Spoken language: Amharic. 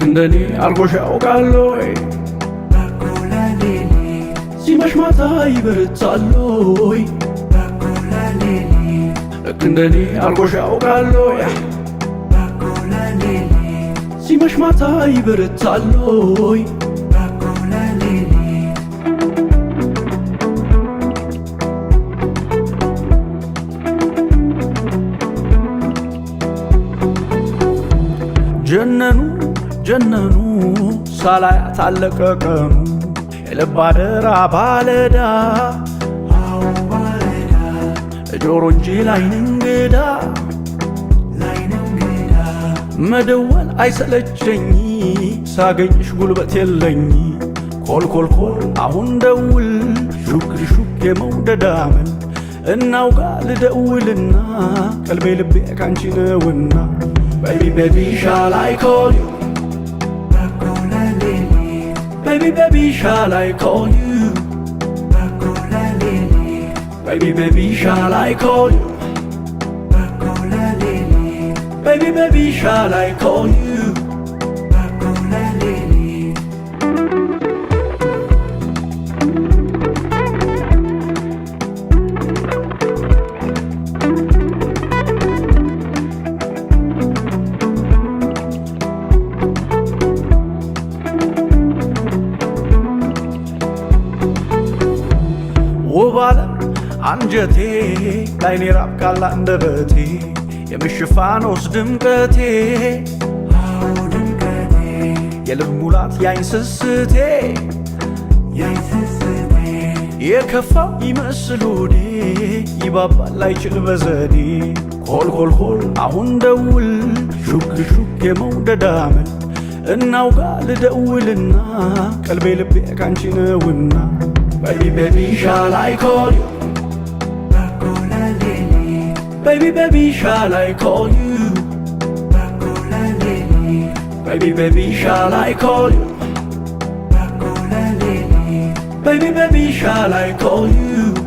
እንደኔ አልጎሽ ያውቃሎይ ሲመሽ ማታ ይበረታሎይ ልክ እንደኔ አልጎሽ ያውቃሎይ ሲመሽ ማታ ይበረታሎይ ጀነኑ ሳላያት አለቀ ቀኑ የልብ አደራ ባለዳ ጆሮ እንጂ ላይን እንግዳ መደወል አይሰለቸኝ ሳገኝሽ ጉልበት የለኝ ኮልኮልኮል አሁን ደውል ሹክ ሹክ የመውደዳምን እናውጋ ልደውልና ቀልቤ ልቤ ካንቺ ነውና Baby, baby, shall I call you? Baby, baby, shall I call you? Baby, baby, shall I call you? Baby, baby, shall I call you? ውባለም አንጀቴ ላይኔ ራብ ካላ እንደበቴ የምሽፋኖስ ድምቀቴ የልብ ሙላት ያይን ስስቴ የከፋው ይመስል ሆዴ ይባባል ላይችል በዘዴ ኮልኮልኮል አሁን ደውል ሹክ ሹክ የመውደዳምን እናውጋ ልደውልና ቀልቤ ልቤ ካንቺ ነውና Baby, baby, shall I call you? Baby, baby, shall I call you? Baby, baby, shall I call you? Baby, baby, shall I call you?